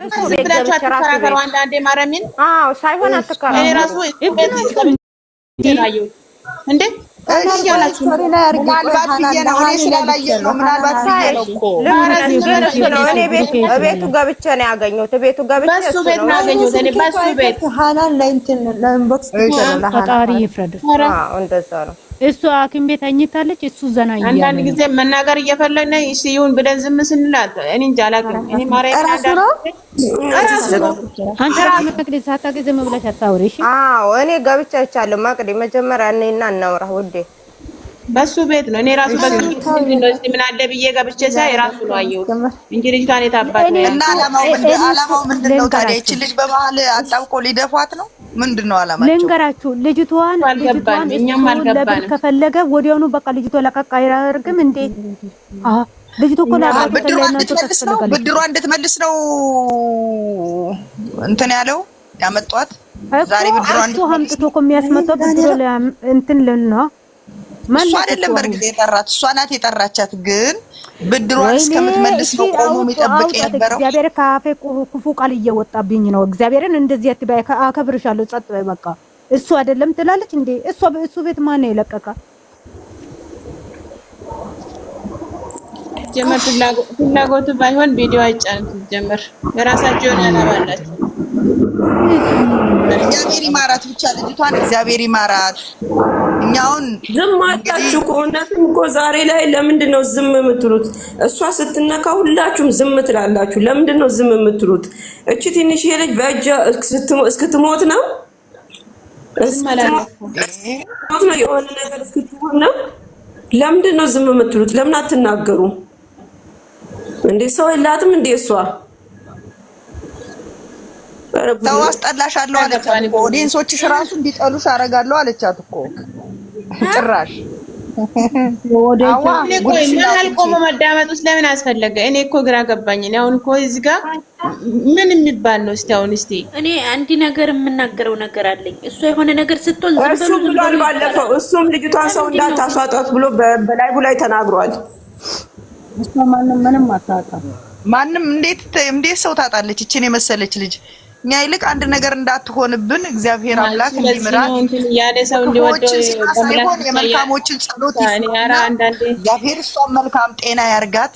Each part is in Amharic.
ብላችሁ አትከራከሩ። አንዳንዴ ማረሚን ሳይሆን አትከራከሩ። እኔ ራሱ እንዴ ምናልባት ብዬሽ ነው እኔ ስላላየሁ ነው። ምናልባት ብዬሽ ነው እኮ ቤቱ ገብቼ ነው ያገኘሁት። ቤቱ ገብቼ በሱ ቤት ነው ያገኘሁት። እኔ በሱ ቤት ሃናን ለእንትን ለኢንቦክስ ፈጣሪ ይፍረድ። እንደዛ ነው። እሱ ሐኪም ቤት አኝታለች። እሱ ዘና ይያለ አንዳንድ ጊዜ መናገር እየፈለግን እሺ ይሁን ብለን ዝም ስንላት እኔ እንጃ አላውቅም። እኔ ማርያም አንተ መቅደስ ሳታውቂ ዝም ብለሽ አታውሪ። እሺ እኔ ገብቼ አይቻለሁ። ማቅዲ መጀመሪያ እኔና እናውራ ውዴ። በሱ ቤት ነው። እኔ ራሱ በሱ ቤት ነው እስቲ ምን አለ ብዬ ገብቼ ሳይ ራሱ ነው አየሁት እንጂ ልጅቷን የታባት ነው እና አላማው ምንድነው ታዲያ? እቺ ልጅ በመሀል አጣብቆ ሊደፋት ነው ምንድነው አላማቸው? ልንገራችሁ ልጅቷን እኛም አልገባንም። ከፈለገ ወዲያውኑ በቃ ልጅቷ ለቀቅ አያደርግም እንዴ? ልጅቷ እኮ ብድሯ እንድትመልስ ነው እንትን ያለው ያመጧት ዛሬ ብድሯን አምጥቶ እኮ የሚያስመጣው ብድሯ እንትን ልን ነው እሷ አይደለም በርግጥ የጠራት እሷ ናት የጠራቻት። ግን ብድሯን እስከምትመልስ ነው ቆሞ የሚጠብቅ የነበረው። እግዚአብሔር ካፌ ክፉ ቃል እየወጣብኝ ነው። እግዚአብሔርን እንደዚህ አትበይ፣ አከብርሻለሁ፣ ጸጥ በይ በቃ። እሱ አይደለም ትላለች እንዴ? እሱ ቤት ማን ነው የለቀቀ? ጀመር ፍላጎቱ ባይሆን ቪዲዮ አይጫንም። ጀመር የራሳቸው የሆነ ዓላማ አላቸው። እግዚአብሔር ይማራት ብቻ ልጅቷን፣ እግዚአብሔር ይማራት። እኛውን ዝም አጣችሁ እኮ እውነትም እኮ ዛሬ ላይ ለምንድን ነው ዝም የምትሉት? እሷ ስትነካ ሁላችሁም ዝም ትላላችሁ። ለምንድን ነው ዝም የምትሉት? እቺ ትንሽ ልጅ በእጇ እስክትሞት ነው የሆነ ነገር እስክትሆን ነው። ለምንድን ነው ዝም የምትሉት? ለምን አትናገሩ እንዴ? ሰው የላትም እንዴ እሷ? ተው አስጠላሻለሁ አለቻት እኮ። ኦዲየንሶችሽ ራሱ እንዲጠሉሽ አደርጋለሁ አለቻት እኮ ጭራሽ። መሀል ቆሞ መዳመጥ ውስጥ ለምን አስፈለገ? እኔ እኮ ግራ ገባኝ። እኔ አሁን እኮ እዚህ ጋር ምን የሚባል ነው? እስቲ አሁን እኔ አንድ ነገር የምናገረው ነገር አለኝ። እሷ የሆነ ነገር ስትሆን እሱ ብሏል ባለፈው። እሱም ልጅቷን ሰው እንዳታሷጧት ብሎ በላይቡ ላይ ተናግሯል። እሷ ምንም አታጣም። ማንም እንዴት ሰው ታጣለች? እቺን የመሰለች ልጅ እኛ ይልቅ አንድ ነገር እንዳትሆንብን እግዚአብሔር አምላክ እንዲምራት ያለ ሰው እንዲወደው በመላክ የመልካሞችን ጸሎት እግዚአብሔር እሷን መልካም ጤና ያርጋት።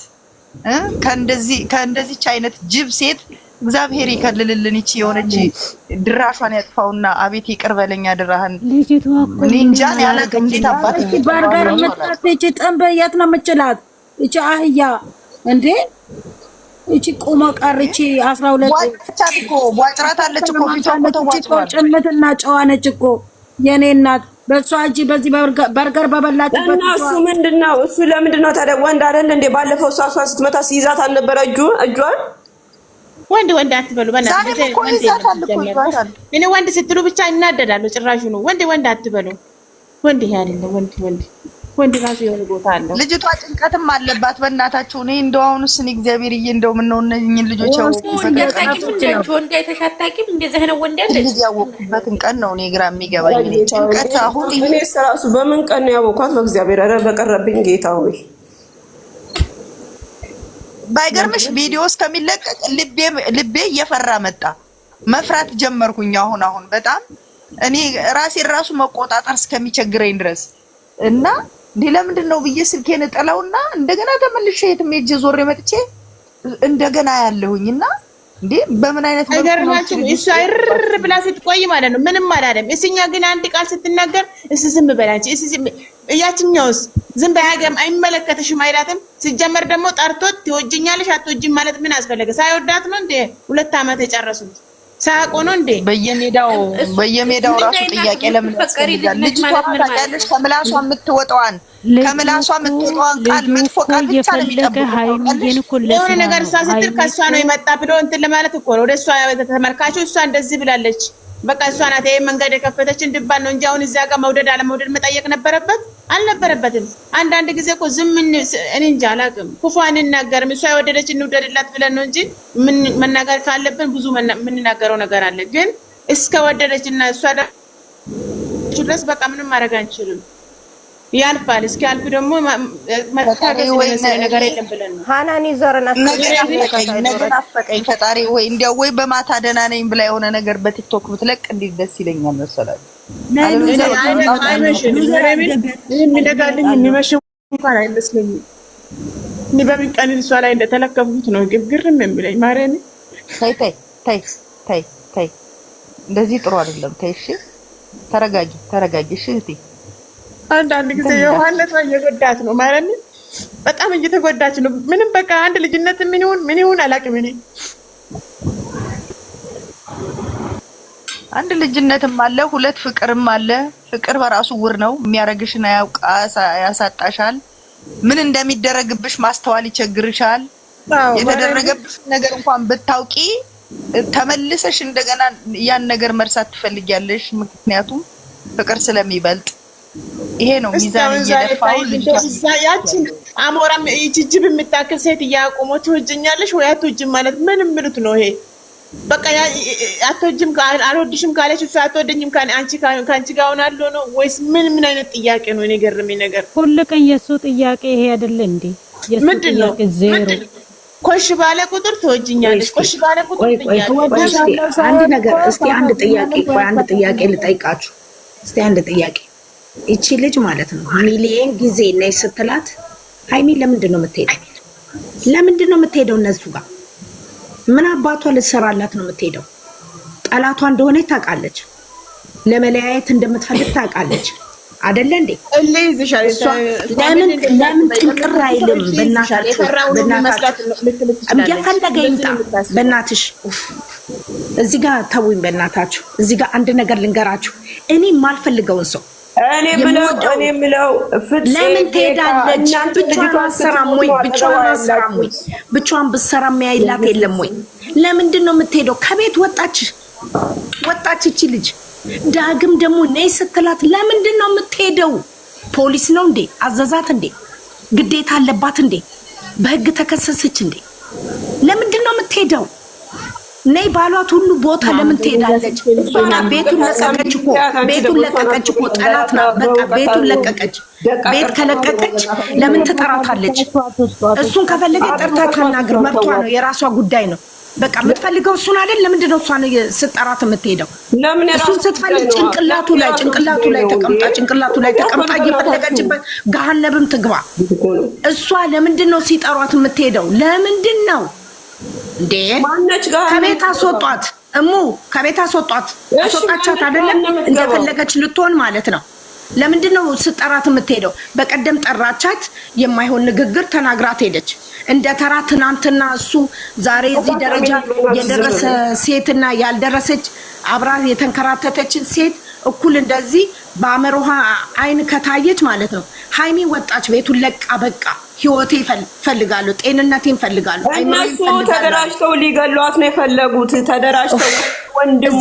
ከእንደዚች አይነት ጅብ ሴት እግዚአብሔር ይከልልልን። እቺ የሆነች ድራሿን ያጥፋውና አቤት ይቅር በለኛ ድራህን ኒንጃን ያላቀም ጌታ አባት በርገር ምትጠጪ ጠንበ የት ነው የምችላት? እቺ አህያ እንዴ እቺ ቆማ ቀርቺ 12 ዋጫት እኮ ዋጭራት አለች እኮ ፊቷ ጭምትና ጨዋ ነች እኮ የኔ እናት። በሷ እጂ በዚህ በርገር በበላችበት እና እሱ ምንድነው? እሱ ለምንድነው ታዲያ ወንድ አይደል እንዴ? ባለፈው እሷ ስትመታ ሲይዛት አልነበረ እጇን? ወንድ አትበሉ በእናትህ። እኔ ወንድ ስትሉ ብቻ እናደዳለሁ። ጭራሹ ነው ወንድ አትበሉ። ወንድ ይሄ አይደለም ወንድ ራሱ የሆነ ቦታ አለው። ልጅቷ ጭንቀትም አለባት በእናታችሁ። እኔ እንደው አሁንስ እኔ እግዚአብሔርዬ እንደው ምን ነው እነኝን ልጆች ያወቁበትን ቀን ነው እኔ ግራ የሚገባኝ። ጭንቀት አሁን እኔ ራሱ በምን ቀን ነው ያወኳት? በእግዚአብሔር ኧረ በቀረብኝ ጌታ ሆይ። ባይገርምሽ ቪዲዮ እስከሚለቀቅ ልቤ እየፈራ መጣ። መፍራት ጀመርኩኝ አሁን በጣም እኔ ራሴን ራሱ መቆጣጠር እስከሚቸግረኝ ድረስ እና ለምንድን ነው ብዬ ስልኬን እጠላውና እንደገና ተመልሼ የትም ሄጄ ዞሬ መጥቼ እንደገና ያለሁኝና እንዴ በምን አይነት አይገርማችሁ? እሷ አይር ብላ ስትቆይ ማለት ነው ምንም አላለም። እስኛ ግን አንድ ቃል ስትናገር ዝም በላንቺ ያችኛውስ ዝም በያገም አይመለከተሽም አይላትም። ሲጀመር ደግሞ ጠርቶት ትወጂኛለሽ አትወጂም ማለት ምን አስፈለገ? ሳይወዳት ነው እንዴ 2 አመት የጨረሱት? ሳቆ ነው እንዴ? በየሜዳው ራሱ ጥያቄ ለምን ያስፈልጋል? ልጅቷ ታውቂያለሽ ከምላሷ የምትወጣዋን ቃል መጥፎ ቃል ብቻ ነው የሚጠብቀው። የሆነ ነገር ስትል ከእሷ ነው የመጣ ብሎ እንትን ለማለት እኮ ነው። ወደ እሷ ተመልካቹ እሷ እንደዚህ ብላለች በቃ እሷ ናት ይሄ መንገድ የከፈተች እንድባል ነው እንጂ አሁን እዚያ ጋር መውደድ አለመውደድ መጠየቅ አልነበረበትም። አንዳንድ ጊዜ እኮ ዝም እኔ እንጃ አላውቅም። ክፉ አንናገርም። እሷ የወደደች እንውደድላት ብለን ነው እንጂ መናገር ካለብን ብዙ የምንናገረው ነገር አለ። ግን እስከ ወደደችና እሷ ድረስ በቃ ምንም ማድረግ አንችልም። ያልፋል። እስኪ አልፍ ደግሞ መታገስ ነገር የለም ብለን ነው ሃናኒ ዞርና ነገር አፈቀኝ ፈጣሪ ወይ እንዲያው ወይ በማታ ደህና ነኝ ብላ የሆነ ነገር በቲክቶክ ብትለቅ እንዴት ደስ ይለኛል መሰላችሁ። የሚነጋልኝ የሚመሽው እንኳን አይመስለኝም። እኔ በምን ቀን እሷ ላይ እንደተለከፉት ነው ግርም የሚለኝ ማርያም። ተይ ተይ ተይ ተይ ተይ እንደዚህ ጥሩ አይደለም። ተይ እሺ፣ ተረጋጊ እሺ እህቴ። አንዳንድ ጊዜ የዋህነቷ እየጎዳት ነው ማለት ነው። በጣም እየተጎዳች ነው። ምንም በቃ አንድ ልጅነት ምን ይሁን አላውቅም። እኔ አንድ ልጅነትም አለ፣ ሁለት ፍቅርም አለ። ፍቅር በራሱ ውር ነው። የሚያረግሽን ያሳጣሻል። ምን እንደሚደረግብሽ ማስተዋል ይቸግርሻል። የተደረገብሽ ነገር እንኳን ብታውቂ ተመልሰሽ እንደገና ያን ነገር መርሳት ትፈልጊያለሽ። ምክንያቱም ፍቅር ስለሚበልጥ ይሄ ነው ሚዛን እየደፋው ያችን አሞራም ጅጅብ የምታክል ሴት እያቆሙ ትወጅኛለሽ ወይ አትወጅም ማለት ምን ምሉት ነው ይሄ? በቃ አትወጅም አልወድሽም ካለሽ እሱ አትወደኝም ካንቺ ጋር ሆናለሁ ነው ወይስ ምን አይነት ጥያቄ ነው? እኔ ገርመኝ ነገር ሁሉ ቀን የሱ ጥያቄ ይሄ አይደለ እንዴ? የሱ ጥያቄ ዜሮ። ኮሽ ባለ ቁጥር ትወጅኛለሽ፣ ኮሽ ባለ ቁጥር አንድ ነገር እስቲ አንድ ጥያቄ ልጠይቃችሁ። እስቲ አንድ ጥያቄ እቺ ልጅ ማለት ነው ሚሊየን ጊዜ ነይ ስትላት ሃይሚ ለምንድን ነው የምትሄደው? ለምንድን ነው የምትሄደው? እነሱ ጋር ምን አባቷ ልትሰራላት ነው የምትሄደው? ጠላቷ እንደሆነ ታውቃለች። ለመለያየት እንደምትፈልግ ታውቃለች አይደለ እንዴ? ለምን ጥንቅር አይልም? በእናታችሁ እየፈለገ ይምጣ። በእናትሽ እዚህ ጋር ተውኝ። በእናታችሁ እዚህ ጋር አንድ ነገር ልንገራችሁ። እኔ የማልፈልገውን ሰው እኔ ምለው ለምን ትሄዳለች? ብቻዋን አትሰራም ወይ? ብቻዋን ብትሰራ የሚያይላት የለም ወይ? ለምንድን ነው የምትሄደው? ከቤት ወጣች እቺ ልጅ። ዳግም ደግሞ ነይ ስትላት ለምንድን ነው የምትሄደው? ፖሊስ ነው እንዴ? አዘዛት እንዴ? ግዴታ አለባት እንዴ? በህግ ተከሰሰች እንዴ? ለምንድን ነው የምትሄደው? ነይ ባሏት ሁሉ ቦታ ለምን ትሄዳለች? ቤቱን ለቀቀች እኮ ጠላት ነው። በቃ ቤቱን ለቀቀች። ቤት ከለቀቀች ለምን ትጠራታለች? እሱን ከፈለገ ጠርታ ታናግር፣ መብቷ ነው፣ የራሷ ጉዳይ ነው። በቃ የምትፈልገው እሱን አይደል? ለምንድን ነው እሷን ስትጠራት የምትሄደው? እሱን ስትፈልግ ጭንቅላቱ ላይ ተቀምጣ እየፈለገችበት ገሃነብም ትግባ። እሷ ለምንድን ነው ሲጠሯት የምትሄደው? ለምንድን ነው እንዴ? ከቤት አስወጧት። ከቤት አስወጧት። አስወጣቻት አይደለም? እንደፈለገች ልትሆን ማለት ነው። ለምንድን ነው ስጠራት የምትሄደው? በቀደም ጠራቻት፣ የማይሆን ንግግር ተናግራት ሄደች። እንደ ተራ ትናንትና እሱ ዛሬ እዚህ ደረጃ የደረሰ ሴትና ያልደረሰች አብራ የተንከራተተችን ሴት እኩል እንደዚህ በአመሮሃ አይን ከታየች ማለት ነው። ሃይሚ ወጣች ቤቱን ለቃ። በቃ ህይወቴ ፈልጋለሁ፣ ጤንነቴን ፈልጋለሁ። እነሱ ተደራጅተው ሊገሏት ነው የፈለጉት። ተደራጅተው ወንድሙ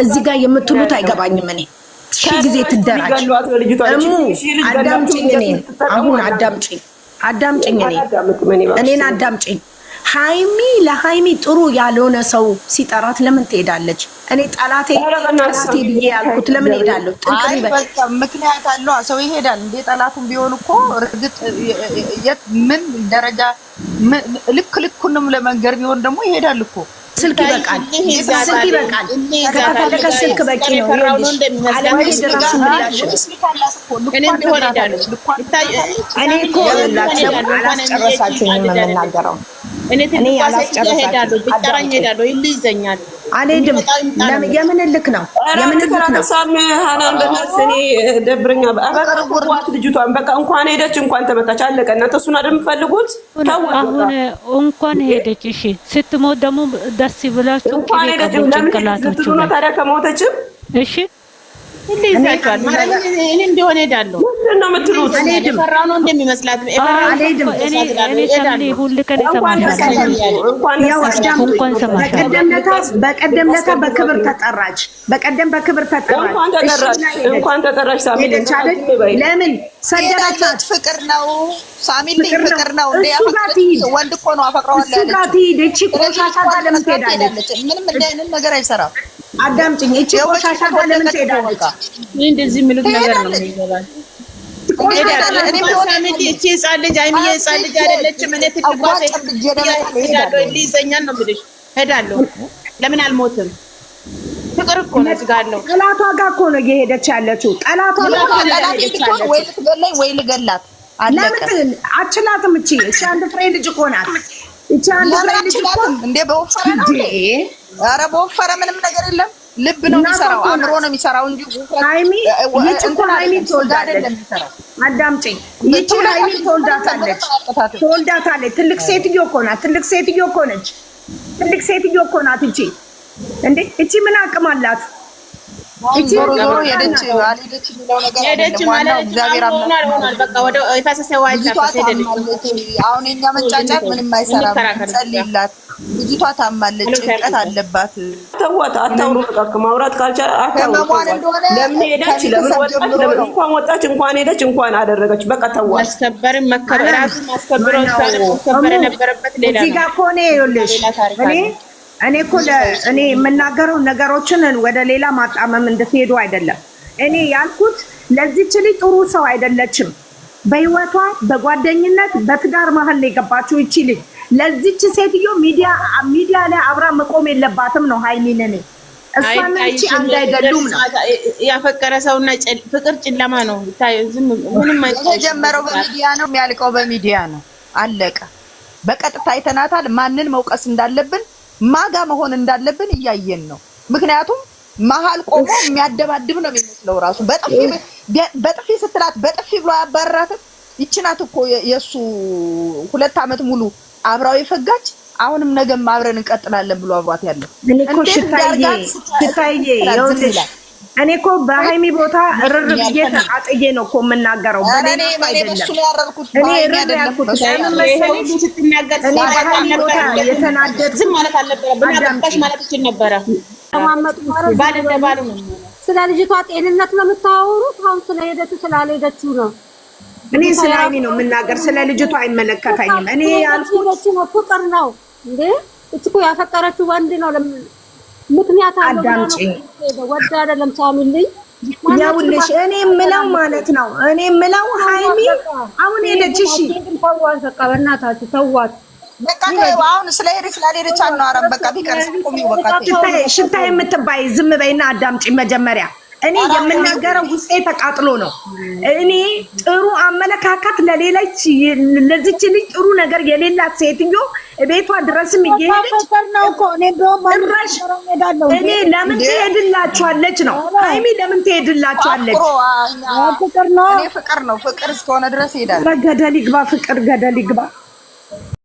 እዚህ ጋር የምትሉት አይገባኝም። እኔ ጊዜ ትደራጅ አዳምጪኝ። አሁን አዳምጪኝ። እኔን አዳምጪኝ። ለሃይሚ ጥሩ ያልሆነ ሰው ሲጠራት ለምን ትሄዳለች? እኔ ጠላቴ ብዬ ያልኩት ለምን ሄዳለሁ? ምክንያት አለው። ሰው ይሄዳል እንዴ? ጠላቱም ቢሆን እኮ እርግጥ ምን ደረጃ ልኩንም ለመንገር ቢሆን ደግሞ ይሄዳል እኮ። ስልክ ይበቃል። ከተፈለገ ስልክ በቂ ነው። አለመሄድ ራሱ ምላሽ እኔ እኮ አላስጨረሳችሁኝም የምናገረው። እኔ አላስጨረሳችሁም። ይይዘኛል። አልሄድም። የምን ልክ ነው? ደብረኛ ልጅቷን በቃ እንኳን ሄደች እንኳን ተመታች፣ አለቀ። እናንተ እሱን አይደል የምትፈልጉት? አሁን እንኳን ሄደች። እሺ ስትሞት ደግሞ ደስ ብላችሁ እንኳን ሄደች። ለምን ታዲያ ከሞተችም እሺ ይይዛችኋል። እኔ እንደሆነ ሄዳለሁ። ምንድን ነው የምትሉት? የፈራው ነው እንደሚመስላት። በቀደም ለታ በክብር ተጠራች። እንኳን ተጠራች። ለምን ሰደበቻት? ፍቅር ነው ሳሚል፣ ፍቅር ነው። ወንድ እኮ ነው አፈቅረዋለሁ። እሱ ጋር ትሄድ። እቺ ቆሻሻ ጋር ለምን ትሄዳለች? ምንም እንደዚህ ነገር አይሰራም። አዳምጪኝ። እቺ ቆሻሻ ጋር ለምን ትሄዳለች? እንደዚህ የሚሉት ነገር ነው የሚገባል። እቺ ህፃን ልጅ አይምዬ ህፃን ልጅ አይደለችም። እኔ ትልቋ ሊይዘኛል ነው የምልሽ። ሄዳለሁ። ለምን አልሞትም? ፍቅር እኮ ነው እዚህ ጋር አለው። ጠላቷ ጋር እኮ ነው እየሄደች ያለችው። ጠላቷ ወይ ልትገለኝ ወይ ልገላት። ለምን አችላትም? እቺ አንድ ፍሬ ልጅ እኮ ናት። እቺ አንድ ፍሬ ልጅ እኮ እንዴ በወፈረ ነው እንዴ? ኧረ በወፈረ ምንም ነገር የለም። ልብ ነው የሚሰራው፣ አእምሮ ነው የሚሰራው እንጂ ሃይሚ ይቺ እኮ ሃይሚ ትወልዳለች። አዳምጪኝ፣ ይቺ ሃይሚ ትወልዳታለች። ትልቅ ሴትዮ እኮ ናት። ትልቅ ሴትዮ እኮ ነች። ትልቅ ሴትዮ እኮ ናት እቺ። እንዴ እቺ ምን አቅም አላት? እቺ ዞሮ ሄደች አልሄደች የሚለው ነገር አይደለም። ዋናው እግዚአብሔር አምላክ ነው። በቃ ወደ ይፈሰሰው አይታፈስ ሄደች። አሁን የኛ መንጫጫት ምንም አይሰራም። ጸልይላት። ልጅቷ ታማለች፣ ጭንቀት አለባት። ተዋት፣ አታውሩ። በቃ ማውራት ካልቻለ አታውሩ። ለምን ሄደች? ለምን ወጣች? ለምን እንኳን ወጣች፣ እንኳን ሄደች፣ እንኳን አደረገች። በቃ ተዋት። ማስከበርም መከበር ራሱ ማስከበረው ማስከበር ነበረበት። ሌላ እዚህ ጋር እኮ ነው ይኸውልሽ፣ እኔ እኮ እኔ የምናገረው ነገሮችን ወደ ሌላ ማጣመም እንድትሄዱ አይደለም። እኔ ያልኩት ለዚህች ልጅ ጥሩ ሰው አይደለችም። በህይወቷ በጓደኝነት በትዳር መሀል ነው የገባችው ይቺ ልጅ። ለዚህች ሴትዮ ሚዲያ ላይ አብራ መቆም የለባትም ነው ሃይሚን። እኔ እሷና እቺ አንድ አይደሉም ነው። ያፈቀረ ሰውና ፍቅር ጨለማ ነው። ዝም ምንም የተጀመረው በሚዲያ ነው፣ የሚያልቀው በሚዲያ ነው። አለቀ። በቀጥታ አይተናታል። ማንን መውቀስ እንዳለብን ማጋ መሆን እንዳለብን እያየን ነው። ምክንያቱም መሀል ቆሞ የሚያደባድብ ነው የሚመስለው። ራሱ በጥፊ ስትላት በጥፊ ብሎ ያባረራትም ይችናት እኮ የሱ 2 ዓመት ሙሉ አብራው የፈጋች አሁንም ነገም አብረን እንቀጥላለን ብሎ አብሯት ያለው እኮ ሽታዬ ይኸውልሽ፣ እኔ እኮ በሃይሚ ቦታ እርር ብዬ ተቃጥዬ ነው እኮ የምናገረው። በኔ አይደለም። እኔ እርር ያልኩት ለምን መሰለሽ? ስትናገር የተናደድ ዝም ማለት አልነበረም። ብናቀጣሽ ማለት ይችል ነበረ። ባል እንደ ባል ነው። ስለ ልጅቷ ጤንነት ነው የምታወሩት? አሁን ስለሄደችው ስላልሄደችው ነው? እኔ ስለ ሃይሚ ነው የምናገር። ስለ ልጅቷ አይመለከተኝም። እኔ ያልኩት ፍቅር ነው እንዴ? እኮ ያፈቀረችው ወንድ ነው። ምክንያት አዳምጪኝ። ወደ አይደለም ሳሚልኝ ያውልሽ እኔ የምለው ማለት ነው። እኔ የምለው ሃይሚ አሁን ሄደች። እሺ ተዋት፣ በቃ በእናታችሁ ተዋት። በቃ አሁን ስለሄደች ስላልሄደች አናወራም። በቃ ቢቀርስ ቆሚው በቃ ሽታዬ የምትባይ ዝም በይና አዳምጪኝ መጀመሪያ። እኔ የምናገረው ውስጤ ተቃጥሎ ነው። እኔ ጥሩ አመለካከት ለሌላች ለዚች ልጅ ጥሩ ነገር የሌላት ሴትዮ ቤቷ ድረስም እየሄደች እኔ ለምን ትሄድላችኋለች ነው? ሃይሚ ለምን ትሄድላችኋለች? ፍቅር ነው። ፍቅር እስከሆነ ድረስ ይሄዳል። ገደል ይግባ፣ ፍቅር ገደል ይግባ።